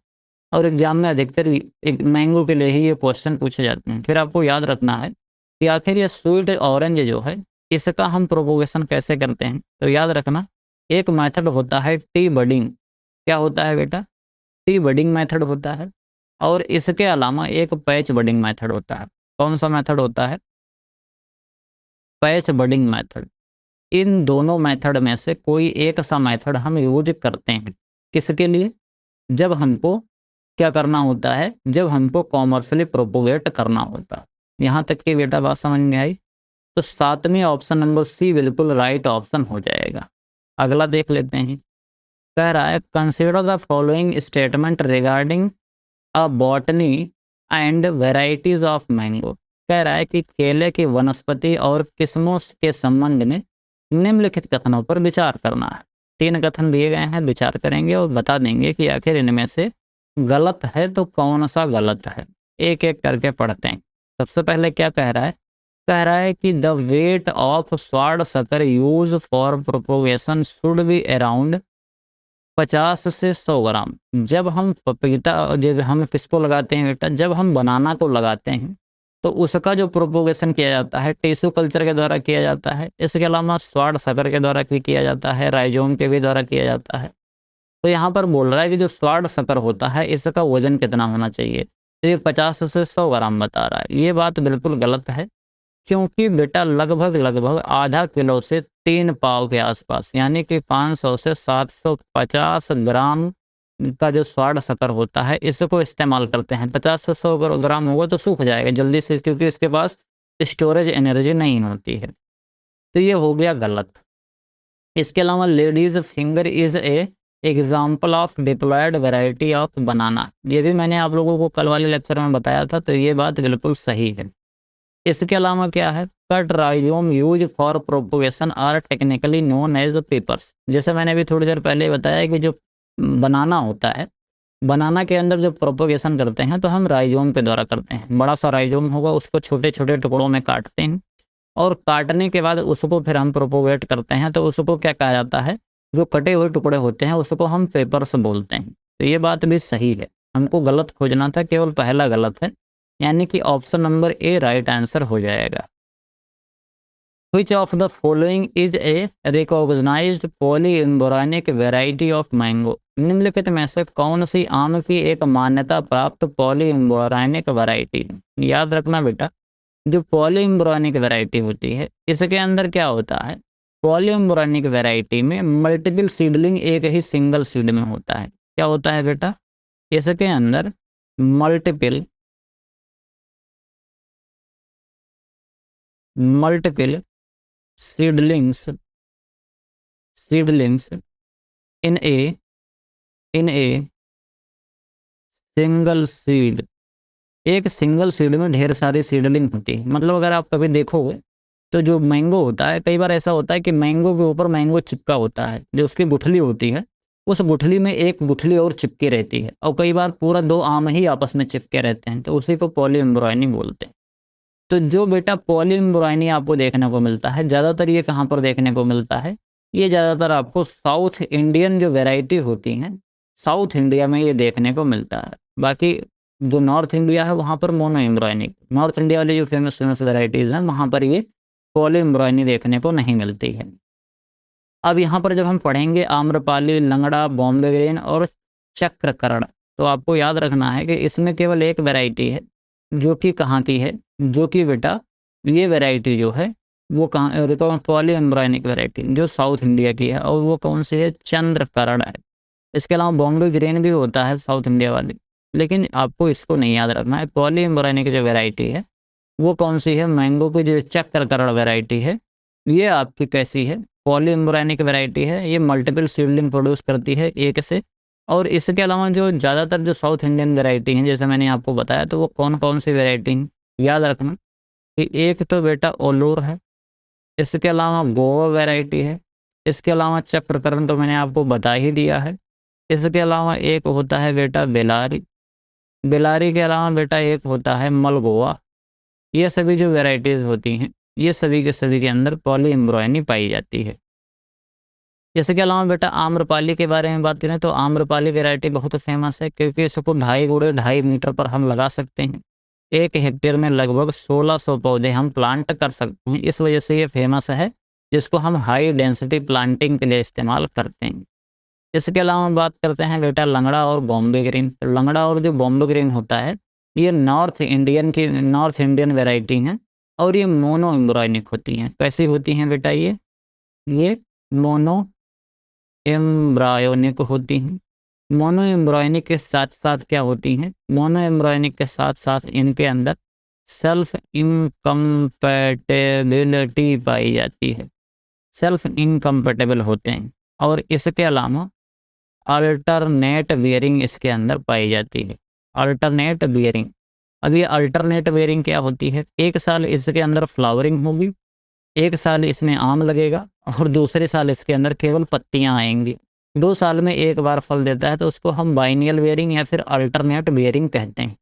और एग्जाम में अधिकतर एक मैंगो के लिए ही ये क्वेश्चन पूछे जाते हैं। फिर आपको याद रखना है कि आखिर ये स्वीट ऑरेंज जो है, इसका हम प्रोपोगेशन कैसे करते हैं? तो याद रखना, एक मेथड होता है टी बडिंग। क्या होता है बेटा? टी बडिंग मेथड होता है, और इसके अलावा एक पैच बडिंग मेथड होता है। कौन सा मेथड होता है? Patch budding method. इन दोनों मेथड में से कोई एक सा मेथड हम यूज करते हैं। किसके लिए? जब हमको क्या करना होता है? जब हमको कॉमर्शियली प्रोपोगेट करना होता है। यहाँ तक की बेटा बात समझ में आई? तो 7वें ऑप्शन नंबर सी बिल्कुल राइट ऑप्शन हो जाएगा। अगला देख लेते हैं। कह रहा है consider the following statement regarding a botany and varieties of mango. कह रहा है कि केले की वनस्पति और किस्मों के संबंध में निम्नलिखित कथनों पर विचार करना है। 3 कथन दिए गए हैं, विचार करेंगे और बता देंगे कि आखिर इनमें से गलत है तो कौन सा गलत है। एक-एक करके पढ़ते हैं। सबसे पहले क्या कह रहा है? कह रहा है कि the weight of स्वाड sucker use for propagation should be around 50 से 100 ग्राम। जब हम पपीता, जब हम किसको लगाते हैं बेटा? जब हम बनाना को लगाते हैं, तो उसका जो प्रोपोगेशन किया जाता है टिश्यू कल्चर के द्वारा किया जाता है। इसके अलावा स्वाड सकर के द्वारा भी किया जाता है, राइजोम के भी द्वारा किया जाता है। तो यहाँ पर बोल रहा है कि जो स्वाड सकर होता है, इसका वजन कितना होना चाहिए? तो ये 50 से 100 ग्राम बता रहा है। ये बात बिल्कुल गलत है, क्योंकि बेटा लगभग आधा किलो से 3 पाव के आसपास, यानी कि 500 से 750 ग्राम का जो स्वाद शक्कर होता है, इसको इस्तेमाल करते हैं। 50 से 100 ग्राम होगा तो सूख जाएगा जल्दी से, क्योंकि इसके पास स्टोरेज एनर्जी नहीं होती है। तो ये हो गया गलत। इसके अलावा ladies finger is a example of diploid variety of banana. ये भी मैंने आप लोगों को कल वाले लेक्चर में बताया था, तो ये बात बिल्कुल सही है। इसके अलावा क्या है? Cut rhizome use for propagation are technically known as peepers. जैसे मैंने भी थोड़ी देर पहले बताया कि जो बनाना होता है, बनाना के अंदर जो प्रोपोगेशन करते हैं तो हम राइजोम के द्वारा करते हैं। बड़ा सा राइजोम होगा, उसको छोटे-छोटे टुकड़ों में काटते हैं और काटने के बाद उसको फिर हम प्रोपोगेट करते हैं, तो उसको क्या कहा जाता है, जो कटे हुए टुकड़े होते हैं उसको हम पेपर्स बोलते हैं। तो ये बात भी सही है, हमको गलत खोजना था, केवल पहला गलत है, यानी कि option number A right answer हो जाएगा। Which of the following is a recognized polyembryonic variety of mango? निम्नलिखित में से कौन सी आम की एक मान्यता प्राप्त पॉलीएम्ब्रोनिक वैरायटी है? याद रखना बेटा, जो पॉलीएम्ब्रोनिक वैरायटी होती है इसके अंदर क्या होता है, पॉलीएम्ब्रोनिक वैरायटी में मल्टीपल सीडलिंग एक ही सिंगल सीड में होता है। क्या होता है बेटा, इसके अंदर multiple seedlings in a single seed, एक सिंगल सीड में ढेर सारी सीडलिंग होती है। मतलब अगर आप कभी देखोगे तो जो मैंगो होता है, कई बार ऐसा होता है कि मैंगो के ऊपर मैंगो चिपका होता है, जो उसकी गुठली होती है उस गुठली में एक गुठली और चिपकी रहती है, और कई बार पूरा दो आम ही आपस में चिपके रहते हैं, तो उसी को पॉलीएम्ब्रोनी बोलते हैं। तो जो बेटा पॉलीएम्ब्रोनी आपको देखने को मिलता है, ज़्यादातर ये कहाँ पर देखने को मिलता है, ये ज़्यादातर आपको साउथ इंडियन जो वैरायटी होती हैं, साउथ इंडिया में ये देखने को मिलता है। बाकी जो नॉर्थ इंडिया है वहाँ पर मोनो एम्ब्रॉयनी, नॉर्थ इंडिया वाली जो फेमस फेमस वैरायटीज़ हैं वहाँ पर ये पॉलीएम्ब्रॉयनी देखने को नहीं मिलती है। अब यहाँ पर जब हम पढ़ेंगे आम्रपाली, लंगड़ा, बॉम्बे ग्रीन और चक्रकरण, तो आपको याद रखना है कि इसमें केवल एक वैरायटी है जो कि कहाँ की है, जो कि बेटा ये वैरायटी जो है वो कहाँ, पॉलीएम्ब्रॉयनिक वैरायटी जो साउथ इंडिया की है, और वो कौन सी है, चंद्रकरण है। इसके अलावा बॉम्बे ग्रीन भी होता है साउथ इंडिया वाली, लेकिन आपको इसको नहीं याद रखना है। पॉलीएम्ब्रॉयनिक जो वैरायटी है वो कौन सी है, मैंगो की जो चक्रकरण वैरायटी है, ये आपकी कैसी है, पॉलीएम्ब्रॉयनिक वैरायटी है। ये मल्टीपल सीडलिंग प्रोड्यूस करती है एक से। और इसके अलावा जो ज़्यादातर जो साउथ इंडियन वैरायटी हैं, जैसे मैंने आपको बताया, तो वो कौन कौन सी वैरायटी हैं, याद रखना कि एक तो बेटा ओलूर है, इसके अलावा गोवा वैरायटी है, इसके अलावा चक्रकरण तो मैंने आपको बता ही दिया है, इसके अलावा एक होता है बेटा बेलारी, बेलारी के अलावा बेटा एक होता है मलगोवा। ये सभी जो वैरायटीज़ होती हैं, ये सभी के अंदर पॉलीएम्ब्रॉयनी पाई जाती है। इसके अलावा बेटा आम्रपाली के बारे में बात करें तो आम्रपाली वैरायटी बहुत फेमस है, क्योंकि इसको 2.5 गुणे 2.5 मीटर पर हम लगा सकते हैं। 1 हेक्टेयर में लगभग 1600 पौधे हम प्लांट कर सकते हैं, इस वजह से ये फेमस है, जिसको हम हाई डेंसिटी प्लांटिंग के लिए इस्तेमाल करते हैं। इसके अलावा बात करते हैं बेटा लंगड़ा और बॉम्बे ग्रीन। तो लंगड़ा और जो बॉम्बे ग्रीन होता है, ये नॉर्थ इंडियन वैरायटी हैं, और ये मोनो एम्ब्रॉयनिक होती हैं। कैसी होती हैं बेटा, ये मोनो एम्ब्रायोनिक होती हैं। मोनो एम्ब्रॉयनिक के साथ-साथ क्या होती हैं, मोनो एम्ब्रॉयनिक के साथ-साथ इनके अंदर सेल्फ इनकम्पैटिबिलिटी पाई जाती है, सेल्फ इनकम्पैटिबल होते हैं। और इसके अलावा अल्टरनेट बियरिंग इसके अंदर पाई जाती है, अल्टरनेट बियरिंग। अब ये अल्टरनेट बियरिंग क्या होती है, एक साल इसके अंदर फ्लावरिंग होगी, एक साल इसमें आम लगेगा, और दूसरे साल इसके अंदर केवल पत्तियां आएंगी। 2 साल में एक बार फल देता है, तो उसको हम बाइनियल बियरिंग या फिर अल्टरनेट बियरिंग कहते हैं।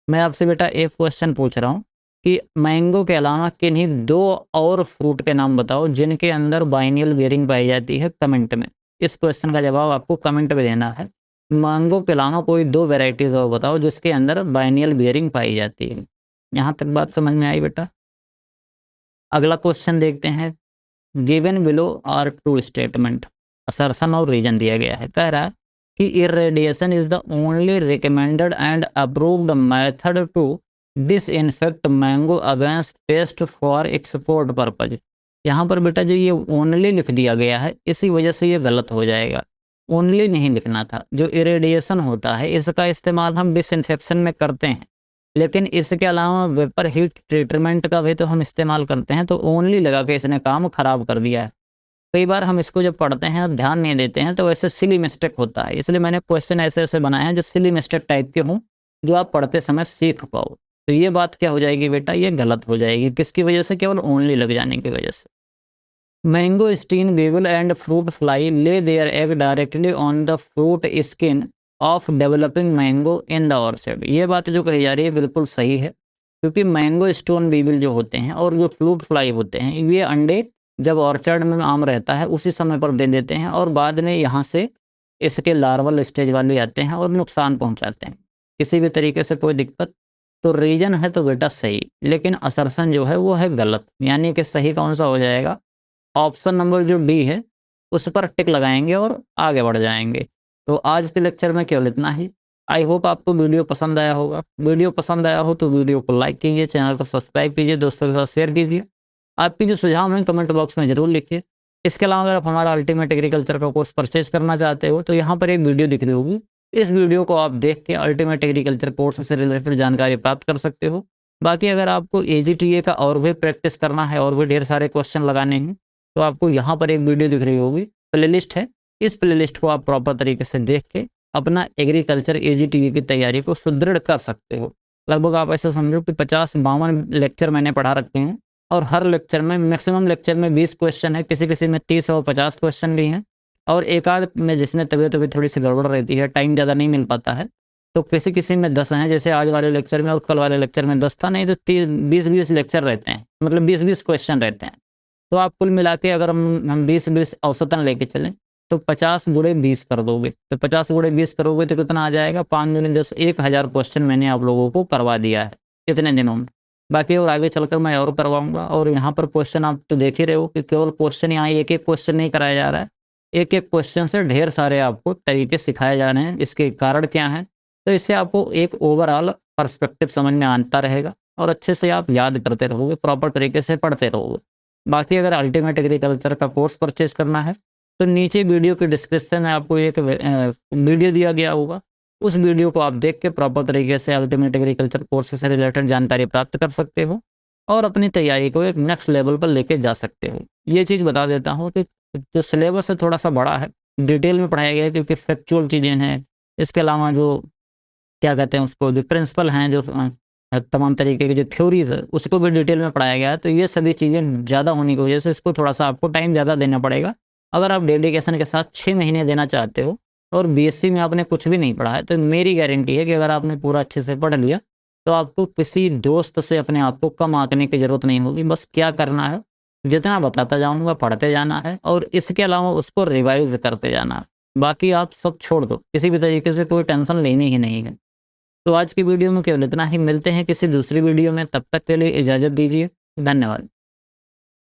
मैं आपसे बेटा एक क्वेश्चन पूछ रहा हूँ कि मैंगो के अलावा किन्हीं 2 और फ्रूट के नाम बताओ जिनके अंदर बाइनियल बियरिंग पाई जाती है, कमेंट में। इस क्वेश्चन का जवाब आपको कमेंट में देना है। मैंगो के अलावा कोई 2 वैरायटीज और बताओ जिसके अंदर बाइनियल बियरिंग पाई जाती है। यहाँ तक बात समझ में आई बेटा? अगला क्वेश्चन देखते हैं। Given below are 2 statement, assertion और रीजन दिया गया है। कह रहा है कि irradiation is the only recommended and approved method to disinfect mango against pest for export purpose. यहाँ पर बेटा जो ये ओनली लिख दिया गया है, इसी वजह से ये गलत हो जाएगा। ओनली नहीं लिखना था। जो इरेडिएशन होता है इसका इस्तेमाल हम डिसइंफेक्शन में करते हैं, लेकिन इसके अलावा वेपर हीट ट्रीटमेंट का भी तो हम इस्तेमाल करते हैं, तो ओनली लगा के इसने काम खराब कर दिया है। कई बार हम इसको जब पढ़ते हैं ध्यान नहीं देते हैं, तो ऐसे सिली मिस्टेक होता है। इसलिए मैंने क्वेश्चन ऐसे ऐसे बनाए हैं जो सिली मिस्टेक टाइप के हों, जो आप पढ़ते समय सीख पाओ। तो ये बात क्या हो जाएगी बेटा, ये गलत हो जाएगी। किसकी वजह से? केवल ओनली लग जाने की वजह से। Mango stone, weevil and fruit fly lay their egg directly on the fruit skin of developing mango in the orchard. ये बात जो कही जा रही है बिल्कुल सही है, क्योंकि मैंगो स्टोन बीविल जो होते हैं और जो फ्रूट फ्लाई होते हैं, ये अंडे जब ऑर्चर्ड में आम रहता है उसी समय पर दे देते हैं और बाद में यहाँ से इसके लार्वल स्टेज वाले आते हैं और नुकसान पहुँचाते हैं। किसी भी तरीके से कोई दिक्कत, तो रीजन है तो बेटा सही, लेकिन असर्शन जो है वो है गलत। यानी कि सही कौन सा हो जाएगा? ऑप्शन नंबर जो डी है, उस पर टिक लगाएँगे और आगे बढ़ जाएँगे। तो आज के लेक्चर में केवल इतना ही। आई होप आपको वीडियो पसंद आया होगा। वीडियो पसंद आया हो तो वीडियो को लाइक कीजिए, चैनल को सब्सक्राइब कीजिए, दोस्तों के साथ शेयर कीजिए। आपके जो सुझाव हैं कमेंट बॉक्स में ज़रूर लिखिए। इसके अलावा अगर आप हमारा अल्टीमेट एग्रीकल्चर का कोर्स परचेज़ करना चाहते हो तो यहाँ पर एक वीडियो दिख रही होगी। इस वीडियो को आप देख के अल्टीमेट एग्रीकल्चर कोर्स से रिलेटेड जानकारी प्राप्त कर सकते हो। बाकी अगर आपको एजीटीए का और भी प्रैक्टिस करना है और भी ढेर सारे क्वेश्चन लगाने हैं, तो आपको यहाँ पर एक वीडियो दिख रही होगी, प्लेलिस्ट है। इस प्लेलिस्ट को आप प्रॉपर तरीके से देख के अपना एग्रीकल्चर एजीटीए की तैयारी को सुदृढ़ कर सकते हो। लगभग आप ऐसा समझो कि 50-52 लेक्चर मैंने पढ़ा रखे हैं और हर लेक्चर में मैक्सिमम लेक्चर में 20 क्वेश्चन है, किसी-किसी में 30 और 50 क्वेश्चन भी हैं और एक आध में जिसमें तबीयत थोड़ी-सी गड़बड़ रहती है, टाइम ज़्यादा नहीं मिल पाता है, तो किसी-किसी में 10 हैं, जैसे आज वाले लेक्चर में और कल वाले लेक्चर में 10 था, नहीं तो 20-20 लेक्चर रहते हैं, मतलब 20-20 क्वेश्चन रहते हैं। तो आप कुल मिला के अगर हम 20-20 औसतन लेके चलें, तो 50 गुणे 20 कर दोगे, तो 50 गुणे 20 करोगे तो कितना आ जाएगा? 5 दूनी 10, 1000 क्वेश्चन मैंने आप लोगों को करवा दिया है इतने दिनों में। बाकी और आगे चलकर मैं और करवाऊँगा और यहाँ पर क्वेश्चन आप तो देख ही रहे हो कि केवल क्वेश्चन यहाँ एक-एक क्वेश्चन नहीं कराया जा रहा है। एक-एक क्वेश्चन से ढेर सारे आपको तरीके सिखाए जा रहे हैं, इसके कारण क्या हैं? तो इससे आपको एक ओवरऑल पर्सपेक्टिव समझ में आता रहेगा और अच्छे से आप याद करते रहोगे, प्रॉपर तरीके से पढ़ते रहोगे। बाकी अगर अल्टीमेट एग्रीकल्चर का कोर्स परचेज़ करना है, तो नीचे वीडियो के डिस्क्रिप्शन में आपको एक वीडियो दिया गया होगा। उस वीडियो को आप देख के प्रॉपर तरीके से अल्टीमेट एग्रीकल्चर कोर्स से रिलेटेड जानकारी प्राप्त कर सकते हो और अपनी तैयारी को एक नेक्स्ट लेवल पर लेके जा सकते हो। ये चीज़ बता देता हूँ कि जो सिलेबस है थोड़ा-सा बड़ा है, डिटेल में पढ़ाया गया है क्योंकि फैक्चुअल चीज़ें हैं। इसके अलावा जो क्या कहते हैं उसको, जो प्रिंसिपल हैं, जो तमाम तरीके की जो थ्योरीज़ है, उसको भी डिटेल में पढ़ाया गया है। तो ये सभी चीज़ें ज़्यादा होने की वजह से इसको थोड़ा-सा आपको टाइम ज़्यादा देना पड़ेगा। अगर आप डेडिकेशन के साथ 6 महीने देना चाहते हो और बीएससी में आपने कुछ भी नहीं पढ़ा है, तो मेरी गारंटी है कि अगर आपने पूरा अच्छे से पढ़ लिया, तो आपको किसी दोस्त से अपने आप को कम आँकने की ज़रूरत नहीं होगी। बस क्या करना है, जितना बताता जाऊँगा पढ़ते जाना है और इसके अलावा उसको रिवाइज़ करते जाना है। बाकी आप सब छोड़ दो, किसी भी तरीके से कोई टेंशन लेनी ही नहीं है। तो आज की वीडियो में केवल इतना ही, मिलते हैं किसी दूसरी वीडियो में, तब तक के लिए इजाज़त दीजिए। धन्यवाद।